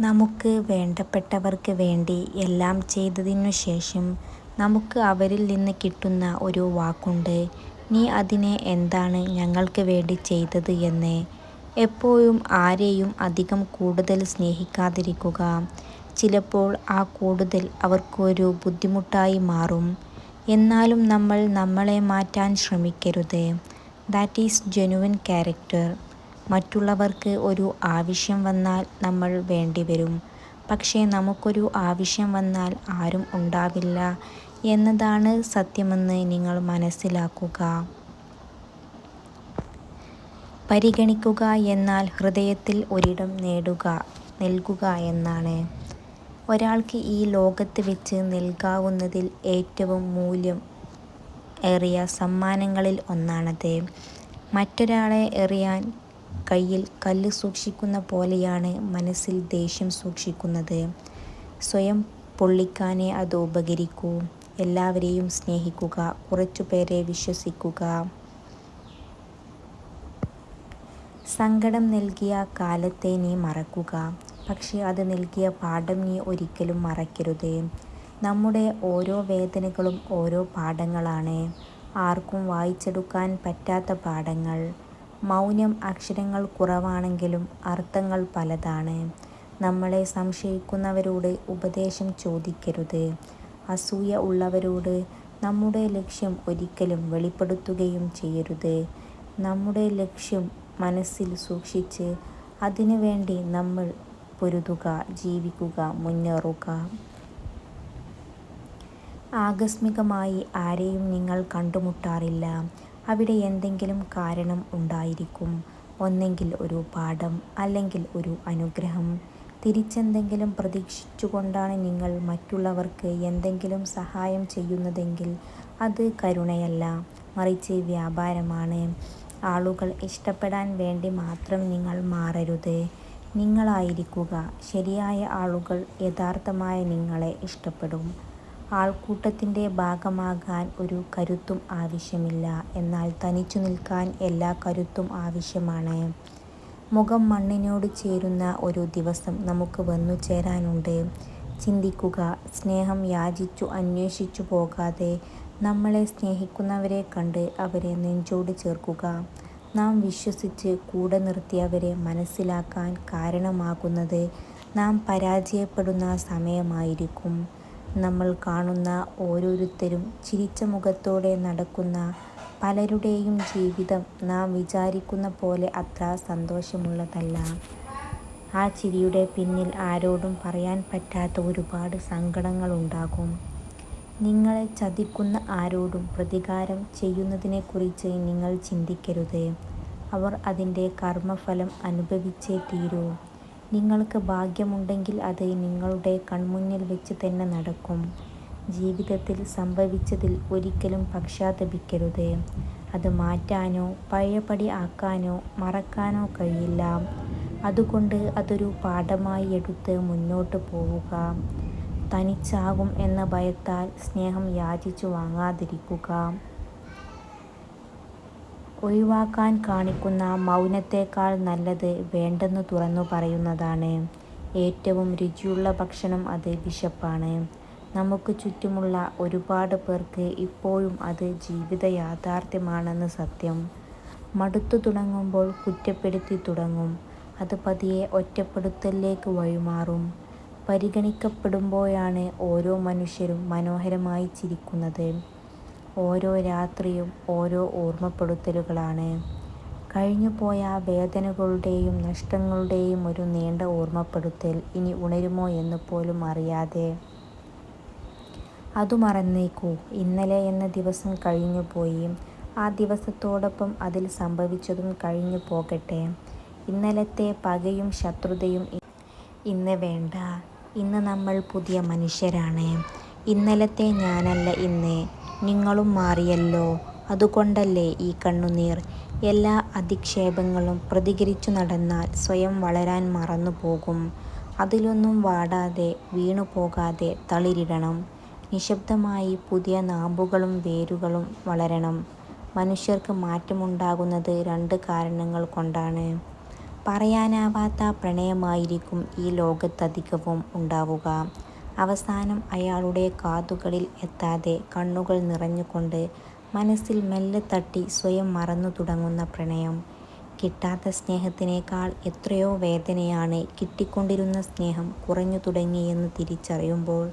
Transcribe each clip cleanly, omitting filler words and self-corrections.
നമുക്ക് വേണ്ടപ്പെട്ടവർക്ക് വേണ്ടി എല്ലാം ചെയ്തതിനു ശേഷം നമുക്ക് അവരിൽ നിന്ന് കിട്ടുന്ന ഒരു വാക്കുണ്ട്, നീ അതിനെ എന്താണ് ഞങ്ങൾക്ക് വേണ്ടി ചെയ്തത് എന്ന്. എപ്പോഴും ആരെയും അധികം കൂടുതൽ സ്നേഹിക്കാതിരിക്കുക. ചിലപ്പോൾ ആ കൂടുതൽ അവർക്കൊരു ബുദ്ധിമുട്ടായി മാറും. എന്നാലും നമ്മൾ നമ്മളെ മാറ്റാൻ ശ്രമിക്കരുത്. That is genuine character. മറ്റുള്ളവർക്ക് ഒരു ആവശ്യം വന്നാൽ നമ്മൾ വേണ്ടിവരും. പക്ഷേ നമുക്കൊരു ആവശ്യം വന്നാൽ ആരും ഉണ്ടാവില്ല എന്നതാണ് സത്യമെന്ന് നിങ്ങൾ മനസ്സിലാക്കുക. പരിഗണിക്കുക എന്നാൽ ഹൃദയത്തിൽ ഒരിടം നൽകുക എന്നാണ്. ഒരാൾക്ക് ഈ ലോകത്ത് വെച്ച് നൽകാവുന്നതിൽ ഏറ്റവും മൂല്യം ഏറിയ സമ്മാനങ്ങളിൽ ഒന്നാണത്. മറ്റൊരാളെ എറിയാൻ കയ്യിൽ കല്ല് സൂക്ഷിക്കുന്ന പോലെയാണ് മനസ്സിൽ ദേഷ്യം സൂക്ഷിക്കുന്നത്. സ്വയം പൊള്ളിക്കാനേ അത് ഉപകരിക്കൂ. എല്ലാവരെയും സ്നേഹിക്കുക, കുറച്ചുപേരെ വിശ്വസിക്കുക. സങ്കടം നൽകിയ കാലത്തെ നീ മറക്കുക, പക്ഷേ അത് നൽകിയ പാഠം നീ ഒരിക്കലും മറക്കരുത്. നമ്മുടെ ഓരോ വേദനകളും ഓരോ പാഠങ്ങളാണ്, ആർക്കും വായിച്ചെടുക്കാൻ പറ്റാത്ത പാഠങ്ങൾ. മൗനം. അക്ഷരങ്ങൾ കുറവാണെങ്കിലും അർത്ഥങ്ങൾ പലതാണ്. നമ്മളെ സംശയിക്കുന്നവരോട് ഉപദേശം ചോദിക്കരുത്. അസൂയ ഉള്ളവരോട് നമ്മുടെ ലക്ഷ്യം ഒരിക്കലും വെളിപ്പെടുത്തുകയും ചെയ്യരുത്. നമ്മുടെ ലക്ഷ്യം മനസ്സിൽ സൂക്ഷിച്ച് അതിനു വേണ്ടി നമ്മൾ പൊരുതുക, ജീവിക്കുക, മുന്നേറുക. ആകസ്മികമായി ആരെയും നിങ്ങൾ കണ്ടുമുട്ടാറില്ല. അവിടെ എന്തെങ്കിലും കാരണം ഉണ്ടായിരിക്കും. ഒന്നെങ്കിൽ ഒരു പാഠം, അല്ലെങ്കിൽ ഒരു അനുഗ്രഹം. തിരിച്ചെന്തെങ്കിലും പ്രതീക്ഷിച്ചുകൊണ്ടാണ് നിങ്ങൾ മറ്റുള്ളവർക്ക് എന്തെങ്കിലും സഹായം ചെയ്യുന്നതെങ്കിൽ അത് കരുണയല്ല, മറിച്ച് വ്യാപാരമാണ്. ആളുകൾ ഇഷ്ടപ്പെടാൻ വേണ്ടി മാത്രം നിങ്ങൾ മാറരുത്. നിങ്ങളായിരിക്കുക. ശരിയായ ആളുകൾ യഥാർത്ഥമായ നിങ്ങളെ ഇഷ്ടപ്പെടും. ആൾക്കൂട്ടത്തിൻ്റെ ഭാഗമാകാൻ ഒരു കരുത്തും ആവശ്യമില്ല, എന്നാൽ തനിച്ചു നിൽക്കാൻ എല്ലാ കരുത്തും ആവശ്യമാണ്. മുഖം മണ്ണിനോട് ചേരുന്ന ഒരു ദിവസം നമുക്ക് വന്നു ചേരാനുണ്ട്. ചിന്തിക്കുക. സ്നേഹം യാചിച്ചു അന്വേഷിച്ചു പോകാതെ നമ്മളെ സ്നേഹിക്കുന്നവരെ കണ്ട് അവരെ നെഞ്ചോട് ചേർക്കുക. നാം വിശ്വസിച്ച് കൂടെ നിർത്തിയവരെ മനസ്സിലാക്കാൻ കാരണമാകുന്നത് നാം പരാജയപ്പെടുന്ന സമയമായിരിക്കും. നമ്മൾ കാണുന്ന ഓരോരുത്തരും ചിരിച്ച മുഖത്തോടെ നടക്കുന്ന പലരുടെയും ജീവിതം നാം വിചാരിക്കുന്ന പോലെ അത്ര സന്തോഷമുള്ളതല്ല. ആ ചിരിയുടെ പിന്നിൽ ആരോടും പറയാൻ പറ്റാത്ത ഒരുപാട് സങ്കടങ്ങളുണ്ടാകും. നിങ്ങളെ ചതിക്കുന്ന ആരോടും പ്രതികാരം ചെയ്യുന്നതിനെക്കുറിച്ച് നിങ്ങൾ ചിന്തിക്കരുത്. അവർ അതിൻ്റെ കർമ്മഫലം അനുഭവിച്ചേ തീരൂ. നിങ്ങൾക്ക് ഭാഗ്യമുണ്ടെങ്കിൽ അത് നിങ്ങളുടെ കൺമുന്നിൽ വെച്ച് തന്നെ നടക്കും. ജീവിതത്തിൽ സംഭവിച്ചതിൽ ഒരിക്കലും പശ്ചാത്തപിക്കരുത്. അത് മാറ്റാനോ പഴയപടി ആക്കാനോ മറക്കാനോ കഴിയില്ല. അതുകൊണ്ട് അതൊരു പാഠമായി എടുത്ത് മുന്നോട്ട് പോവുക. തനിച്ചാകും എന്ന ഭയത്താൽ സ്നേഹം യാചിച്ചു വാങ്ങാതിരിക്കുക. ഒഴിവാക്കാൻ കാണിക്കുന്ന മൗനത്തേക്കാൾ നല്ലത് വേണ്ടെന്ന് തുറന്നു പറയുന്നതാണ്. ഏറ്റവും രുചിയുള്ള ഭക്ഷണം അത് വിശപ്പാണ്. നമുക്ക് ചുറ്റുമുള്ള ഒരുപാട് പേർക്ക് ഇപ്പോഴും അത് ജീവിത യാഥാർത്ഥ്യമാണെന്ന് സത്യം. മടുത്തു തുടങ്ങുമ്പോൾ കുറ്റപ്പെടുത്തി തുടങ്ങും. അത് പതിയെ ഒറ്റപ്പെടുത്തലിലേക്ക് വഴിമാറും. പരിഗണിക്കപ്പെടുമ്പോഴാണ് ഓരോ മനുഷ്യരും മനോഹരമായി ചിരിക്കുന്നത്. ഓരോ രാത്രിയും ഓരോ ഓർമ്മപ്പെടുത്തലുകളാണ്. കഴിഞ്ഞുപോയ വേദനകളുടെയും നഷ്ടങ്ങളുടെയും ഒരു നീണ്ട ഓർമ്മപ്പെടുത്തൽ ഇനി ഉണരുമോ എന്ന് പോലും അറിയാതെ. അതു മറന്നേക്കൂ. ഇന്നലെ എന്ന ദിവസം കഴിഞ്ഞുപോയി. ആ ദിവസത്തോടൊപ്പം അതിൽ സംഭവിച്ചതും കഴിഞ്ഞു പോകട്ടെ. ഇന്നലത്തെ പകയും ശത്രുതയും ഇന്ന് വേണ്ട. ഇന്ന് നമ്മൾ പുതിയ മനുഷ്യരാണ്. ഇന്നലത്തെ ഞാനല്ല ഇന്ന്. നിങ്ങളും മാറിയല്ലോ. അതുകൊണ്ടല്ലേ ഈ കണ്ണുനീർ. എല്ലാ അധിക്ഷേപങ്ങളും പ്രതികരിച്ചു നടന്നാൽ സ്വയം വളരാൻ മറന്നുപോകും. അതിലൊന്നും വാടാതെ വീണു പോകാതെ തളിരിടണം. നിശബ്ദമായി പുതിയ നാമ്പുകളും വേരുകളും വളരണം. മനുഷ്യർക്ക് മാറ്റമുണ്ടാകുന്നത് രണ്ട് കാരണങ്ങൾ കൊണ്ടാണ്. പറയാനാവാത്ത പ്രണയമായിരിക്കും ഈ ലോകത്തധികവും ഉണ്ടാവുക. അവസാനം അയാളുടെ കാതുകളിൽ എത്താതെ കണ്ണുകൾ നിറഞ്ഞുകൊണ്ട് മനസ്സിൽ മെല്ലെ തട്ടി സ്വയം മറന്നു തുടങ്ങുന്ന പ്രണയം. കിട്ടാത്ത സ്നേഹത്തിനേക്കാൾ എത്രയോ വേദനയാണ് കിട്ടിക്കൊണ്ടിരുന്ന സ്നേഹം കുറഞ്ഞു തുടങ്ങിയെന്ന് തിരിച്ചറിയുമ്പോൾ.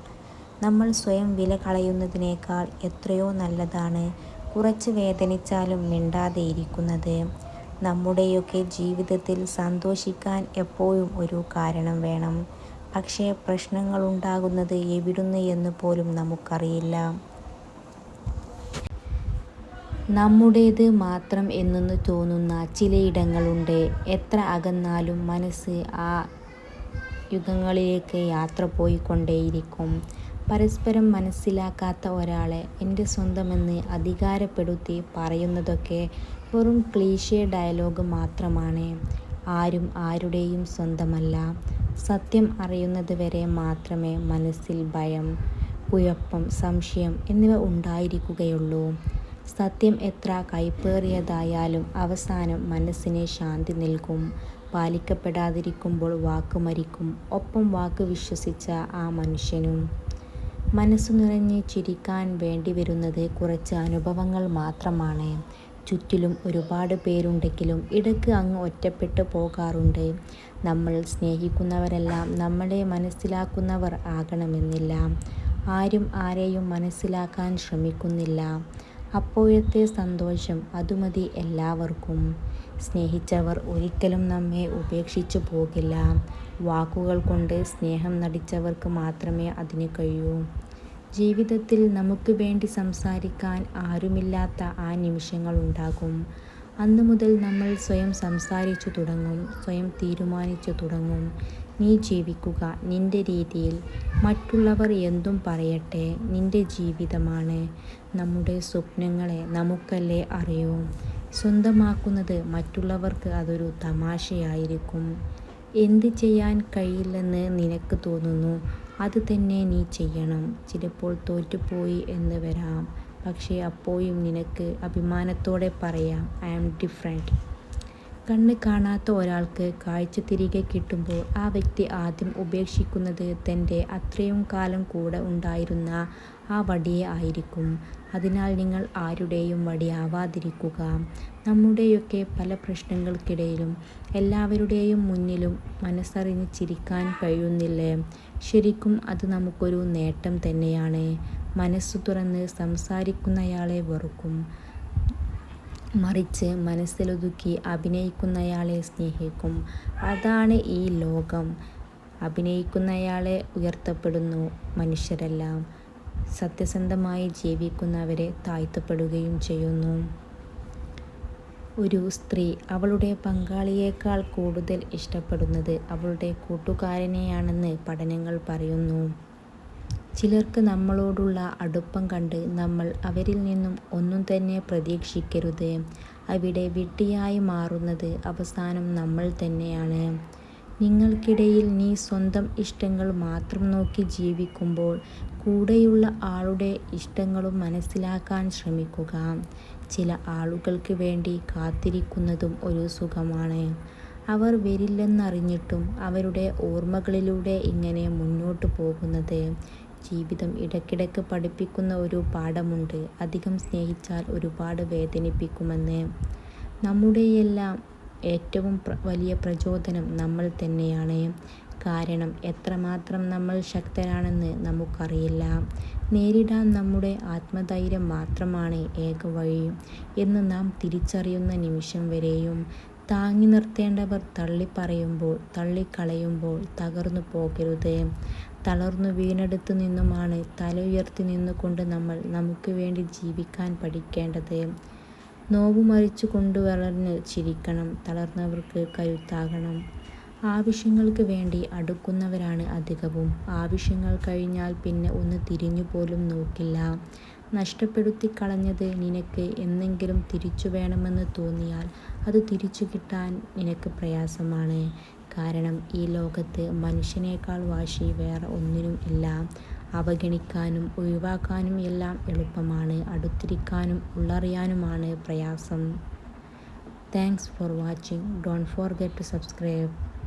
നമ്മൾ സ്വയം വില കളയുന്നതിനേക്കാൾ എത്രയോ നല്ലതാണ് കുറച്ച് വേദനിച്ചാലും മിണ്ടാതെയിരിക്കുന്നത്. നമ്മുടെയൊക്കെ ജീവിതത്തിൽ സന്തോഷിക്കാൻ എപ്പോഴും ഒരു കാരണം വേണം. പക്ഷേ പ്രശ്നങ്ങളുണ്ടാകുന്നത് എവിടുന്ന് എന്ന് പോലും നമുക്കറിയില്ല. നമ്മുടേത് മാത്രം എന്നു തോന്നുന്ന ചിലയിടങ്ങളുണ്ട്. എത്ര അകന്നാലും മനസ്സ് ആ യുഗങ്ങളിലേക്ക് യാത്ര പോയിക്കൊണ്ടേയിരിക്കും. പരസ്പരം മനസ്സിലാക്കാത്ത ഒരാളെ എൻ്റെ സ്വന്തമെന്ന് അധികാരപ്പെടുത്തി പറയുന്നതൊക്കെ വെറും ക്ലീഷേ ഡയലോഗ് മാത്രമാണ്. ആരും ആരുടെയും സ്വന്തമല്ല. സത്യം അറിയുന്നത് വരെ മാത്രമേ മനസ്സിൽ ഭയം, കുഴപ്പം, സംശയം എന്നിവ ഉണ്ടായിരിക്കുകയുള്ളൂ. സത്യം എത്ര കയ്പേറിയതായാലും അവസാനം മനസ്സിന് ശാന്തി നൽകും. പാലിക്കപ്പെടാതിരിക്കുമ്പോൾ വാക്ക് മരിക്കും, ഒപ്പം വാക്ക് വിശ്വസിച്ച ആ മനുഷ്യനും. മനസ്സു നിറഞ്ഞ് ചിരിക്കാൻ വേണ്ടിവരുന്നത് കുറച്ച് അനുഭവങ്ങൾ മാത്രമാണ്. ചുറ്റിലും ഒരുപാട് പേരുണ്ടെങ്കിലും ഇടയ്ക്ക് അങ്ങ് ഒറ്റപ്പെട്ടു പോകാറുണ്ട്. നമ്മൾ സ്നേഹിക്കുന്നവരെല്ലാം നമ്മളെ മനസ്സിലാക്കുന്നവർ ആകണമെന്നില്ല. ആരും ആരെയും മനസ്സിലാക്കാൻ ശ്രമിക്കുന്നില്ല. അപ്പോഴത്തെ സന്തോഷം അതുമതി എല്ലാവർക്കും. സ്നേഹിച്ചവർ ഒരിക്കലും നമ്മെ ഉപേക്ഷിച്ചു പോകില്ല. വാക്കുകൾ കൊണ്ട് സ്നേഹം നടിച്ചവർക്ക് മാത്രമേ അതിന് കഴിയൂ. ജീവിതത്തിൽ നമുക്ക് വേണ്ടി സംസാരിക്കാൻ ആരുമില്ലാത്ത ആ നിമിഷങ്ങളുണ്ടാകും. അന്നു മുതൽ നമ്മൾ സ്വയം സംസാരിച്ചു തുടങ്ങും, സ്വയം തീരുമാനിച്ചു തുടങ്ങും. നീ ജീവിക്കുക നിന്റെ രീതിയിൽ. മറ്റുള്ളവർ എന്തും പറയട്ടെ, നിന്റെ ജീവിതമാണ്. നമ്മുടെ സ്വപ്നങ്ങളെ നമുക്കല്ലേ അറിയൂ. സ്വന്തമാക്കുന്നത് മറ്റുള്ളവർക്ക് അതൊരു തമാശയായിരിക്കും. എന്ത് ചെയ്യാൻ കഴിയില്ലെന്ന് നിനക്ക് തോന്നുന്നു അത് തന്നെ നീ ചെയ്യണം. ചിലപ്പോൾ തോറ്റുപോയി എന്ന് വരാം, പക്ഷേ അപ്പോഴും നിനക്ക് അഭിമാനത്തോടെ പറയാം, ഐ ആം ഡിഫറെൻറ്റ്. കണ്ണ് കാണാത്ത ഒരാൾക്ക് കാഴ്ച തിരികെ കിട്ടുമ്പോൾ ആ വ്യക്തി ആദ്യം ഉപേക്ഷിക്കുന്നത് തൻ്റെ അത്രയും കാലം കൂടെ ഉണ്ടായിരുന്ന ആ വടിയെ ആയിരിക്കും. അതിനാൽ നിങ്ങൾ ആരുടെയും വടിയാവാതിരിക്കുക. നമ്മുടെയൊക്കെ പല പ്രശ്നങ്ങൾക്കിടയിലും എല്ലാവരുടെയും മുന്നിലും മനസ്സറിഞ്ഞ് ചിരിക്കാൻ കഴിയുന്നില്ലേ? ശരിക്കും അത് നമുക്കൊരു നേട്ടം തന്നെയാണ്. മനസ്സു തുറന്ന് സംസാരിക്കുന്നയാളെ വെറുക്കും, മറിച്ച് മനസ്സിലൊതുക്കി അഭിനയിക്കുന്നയാളെ സ്നേഹിക്കും. അതാണ് ഈ ലോകം. അഭിനയിക്കുന്നയാളെ ഉയർത്തപ്പെടുന്നു മനുഷ്യരെല്ലാം. സത്യസന്ധമായി ജീവിക്കുന്നവരെ താഴ്ത്തപ്പെടുകയും ചെയ്യുന്നു. ഒരു സ്ത്രീ അവളുടെ പങ്കാളിയേക്കാൾ കൂടുതൽ ഇഷ്ടപ്പെടുന്നത് അവളുടെ കൂട്ടുകാരനെയാണെന്ന് പഠനങ്ങൾ പറയുന്നു. ചിലർക്ക് നമ്മളോടുള്ള അടുപ്പം കണ്ട് നമ്മൾ അവരിൽ നിന്നും ഒന്നും തന്നെ പ്രതീക്ഷിക്കരുത്. അവിടെ വിഡ്ഢിയായി മാറുന്നത് അവസാനം നമ്മൾ തന്നെയാണ്. നിങ്ങൾക്കിടയിൽ നീ സ്വന്തം ഇഷ്ടങ്ങൾ മാത്രം നോക്കി ജീവിക്കുമ്പോൾ കൂടെയുള്ള ആളുടെ ഇഷ്ടങ്ങളും മനസ്സിലാക്കാൻ ശ്രമിക്കുക. ചില ആളുകൾക്ക് വേണ്ടി കാത്തിരിക്കുന്നതും ഒരു സുഖമാണ്. അവർ വരില്ലെന്നറിഞ്ഞിട്ടും അവരുടെ ഓർമ്മകളിലൂടെ ഇങ്ങനെ മുന്നോട്ടു പോകുന്നത്. ജീവിതം ഇടയ്ക്കിടയ്ക്ക് പഠിപ്പിക്കുന്ന ഒരു പാഠമുണ്ട്. അധികം സ്നേഹിച്ചാൽ ഒരുപാട് വേദനിപ്പിക്കുമെന്ന്. നമ്മുടെയെല്ലാം ഏറ്റവും വലിയ പ്രചോദനം നമ്മൾ തന്നെയാണ്. കാരണം എത്രമാത്രം നമ്മൾ ശക്തരാണെന്ന് നമുക്കറിയില്ല. നേരിടാൻ നമ്മുടെ ആത്മധൈര്യം മാത്രമാണ് ഏക വഴി എന്ന് നാം തിരിച്ചറിയുന്ന നിമിഷം വരെയും താങ്ങി നിർത്തേണ്ടവർ തള്ളിപ്പറയുമ്പോൾ, തള്ളിക്കളയുമ്പോൾ തകർന്നു പോകരുത്. തളർന്നു വീണെടുത്തു നിന്നുമാണ് തല ഉയർത്തി നിന്നുകൊണ്ട് നമ്മൾ നമുക്ക് വേണ്ടി ജീവിക്കാൻ പഠിക്കേണ്ടത്. നോവു മരിച്ചു കൊണ്ടുവളർന്ന് ചിരിക്കണം. തളർന്നവർക്ക് കരുത്താകണം. ആവശ്യങ്ങൾക്ക് വേണ്ടി അടുക്കുന്നവരാണ് അധികവും. ആവശ്യങ്ങൾ കഴിഞ്ഞാൽ പിന്നെ ഒന്ന് തിരിഞ്ഞു പോലും നോക്കില്ല. നഷ്ടപ്പെടുത്തി കളഞ്ഞത് നിനക്ക് എന്നെങ്കിലും തിരിച്ചു വേണമെന്ന് തോന്നിയാൽ അത് തിരിച്ചു കിട്ടാൻ നിനക്ക് പ്രയാസമാണ്. കാരണം ഈ ലോകത്ത് മനുഷ്യനേക്കാൾ വാശി വേറെ ഒന്നിനും ഇല്ല. അവഗണിക്കാനും ഒഴിവാക്കാനും എല്ലാം എളുപ്പമാണ്. അടുത്തിരിക്കാനും ഉള്ളറിയാനുമാണ് പ്രയാസം. Thanks for watching. Don't forget to subscribe.